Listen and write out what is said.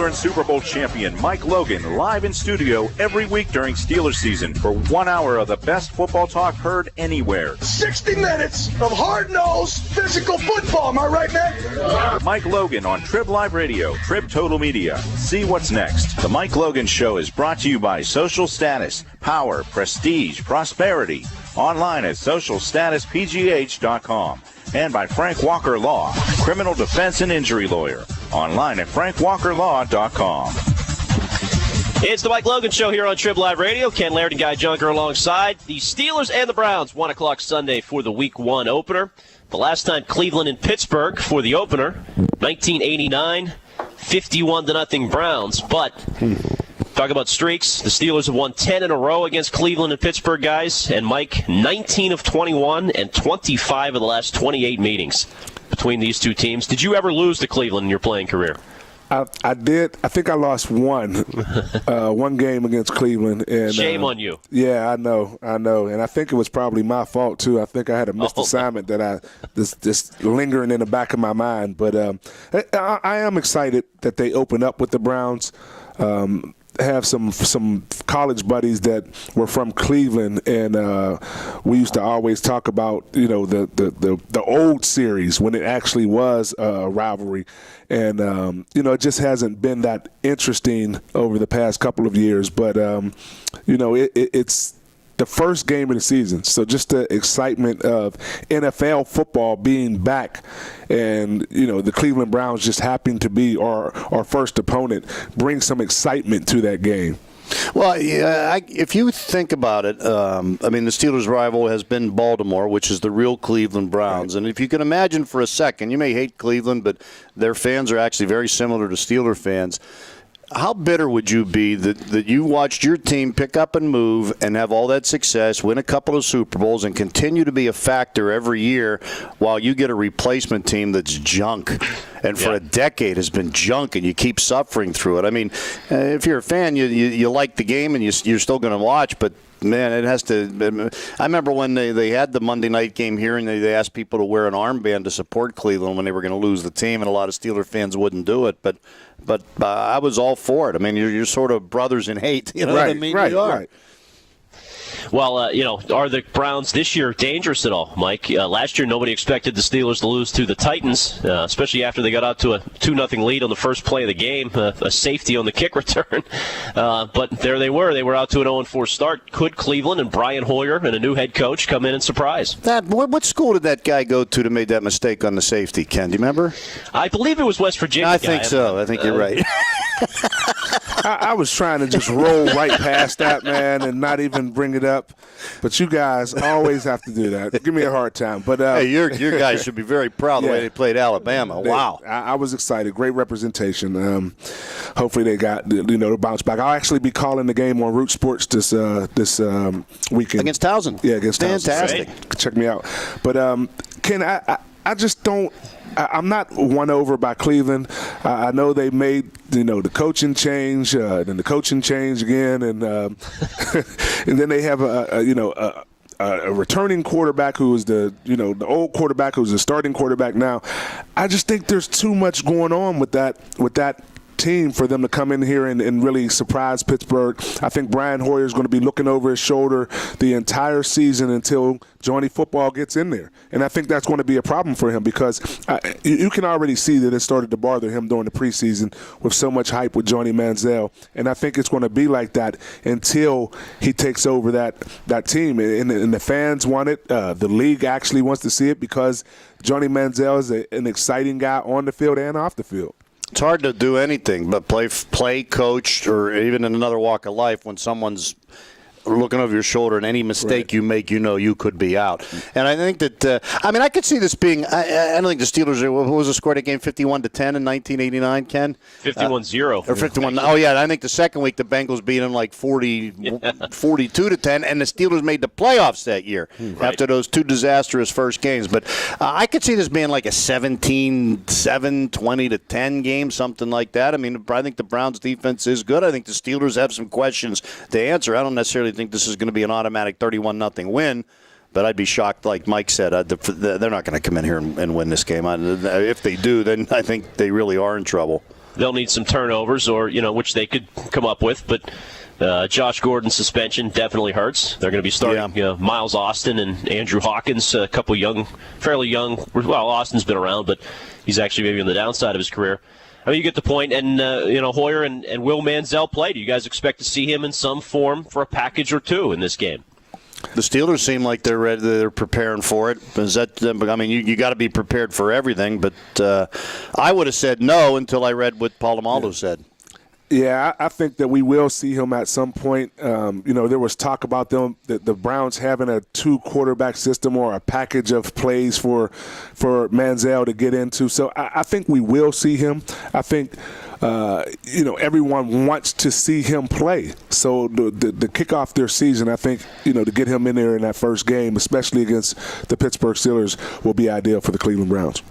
Steeler and Super Bowl champion Mike Logan live in studio every week during Steelers season for 1 hour of the best football talk heard anywhere. 60 minutes of hard-nosed physical football. Am I right, man? Mike Logan on Trib Live Radio, Trib Total Media. See what's next. The Mike Logan Show is brought to you by Social Status, Power, Prestige, Prosperity. Online at socialstatuspgh.com. And by Frank Walker Law, criminal defense and injury lawyer. Online at frankwalkerlaw.com. It's the Mike Logan Show here on Trib Live Radio. Ken Laird and Guy Junker alongside. The Steelers and the Browns, 1 o'clock Sunday for the Week 1 opener. The last time Cleveland and Pittsburgh for the opener, 1989, 51-0 Browns. But talk about streaks. The Steelers have won 10 in a row against Cleveland and Pittsburgh, guys. And Mike, 19 of 21 and 25 of the last 28 meetings between these two teams. Did you ever lose to Cleveland in your playing career? I did. I think I lost one game against Cleveland. And shame on you. Yeah, I know. And I think it was probably my fault, too. I think I had a missed assignment that this lingering in the back of my mind. But I am excited that they open up with the Browns. Have some college buddies that were from Cleveland, and we used to always talk about the old series when it actually was a rivalry, and it just hasn't been that interesting over the past couple of years. But it's the first game of the season, so just the excitement of NFL football being back, and the Cleveland Browns just happen to be our first opponent brings some excitement to that game. Well, yeah, if you think about it, the Steelers' rival has been Baltimore, which is the real Cleveland Browns. Right. And if you can imagine for a second, you may hate Cleveland, but their fans are actually very similar to Steeler fans. How bitter would you be that you watched your team pick up and move and have all that success, win a couple of Super Bowls, and continue to be a factor every year while you get a replacement team that's junk and for a decade has been junk, and you keep suffering through it? I mean, if you're a fan, you like the game and you're still going to watch, but man, it has to. I remember when they had the Monday night game here, and they asked people to wear an armband to support Cleveland when they were going to lose the team, and a lot of Steeler fans wouldn't do it. But I was all for it. I mean, you're sort of brothers in hate. You know what I mean? Right, we are. Right. Well, are the Browns this year dangerous at all, Mike? Last year, nobody expected the Steelers to lose to the Titans, especially after they got out to a 2-0 lead on the first play of the game, a safety on the kick return. But there they were. They were out to an 0-4 start. Could Cleveland and Brian Hoyer and a new head coach come in and surprise? What school did that guy go to made that mistake on the safety, Ken? Do you remember? I believe it was West Virginia. I think so. I think you're right. I was trying to just roll right past that, man, and not even bring it up. But you guys always have to do that. Give me a hard time. But hey, your guys should be very proud the way they played Alabama. Wow. I was excited. Great representation. Hopefully they got to bounce back. I'll actually be calling the game on Root Sports this weekend against Towson. Yeah, against Towson. Fantastic. Check me out. But Ken, I just don't. I'm not won over by Cleveland. I know they made the coaching change, then the coaching change again, and and then they have a returning quarterback who is the old quarterback who's the starting quarterback now. I just think there's too much going on with that team for them to come in here and really surprise Pittsburgh. I think Brian Hoyer is going to be looking over his shoulder the entire season until Johnny Football gets in there. And I think that's going to be a problem for him because you can already see that it started to bother him during the preseason with so much hype with Johnny Manziel. And I think it's going to be like that until he takes over that team. And the fans want it. The league actually wants to see it because Johnny Manziel is an exciting guy on the field and off the field. It's hard to do anything but play, coach, or even in another walk of life when someone's looking over your shoulder, and any mistake you make, you could be out. And I think that, I could see this being, I don't think the Steelers, what was the score of that game, 51-10 in 1989, Ken? 51-0. Or 51, oh yeah, I think the second week the Bengals beat them like 42-10, and the Steelers made the playoffs that year after those two disastrous first games. But I could see this being like a 17-7, 20-10 game, something like that. I think the Browns' defense is good. I think the Steelers have some questions to answer. I don't necessarily think this is going to be an automatic 31-0 win, but I'd be shocked, like Mike said. They're not going to come in here and win this game. If they do, then I think they really are in trouble. they'll need some turnovers, or which they could come up with. But Josh Gordon's suspension definitely hurts. They're going to be starting Miles Austin and Andrew Hawkins, a couple fairly young. Well, Austin's been around, but he's actually maybe on the downside of his career. I mean, you get the point. And Hoyer and Will Manziel play. Do you guys expect to see him in some form for a package or two in this game? The Steelers seem like they're ready. They're preparing for it. Is that? I mean, you got to be prepared for everything. But I would have said no until I read what Palomalu said. Yeah, I think that we will see him at some point. There was talk about the Browns having a 2-quarterback system or a package of plays for Manziel to get into. So I think we will see him. I think everyone wants to see him play. So the kick off their season, I think, to get him in there in that first game, especially against the Pittsburgh Steelers, will be ideal for the Cleveland Browns.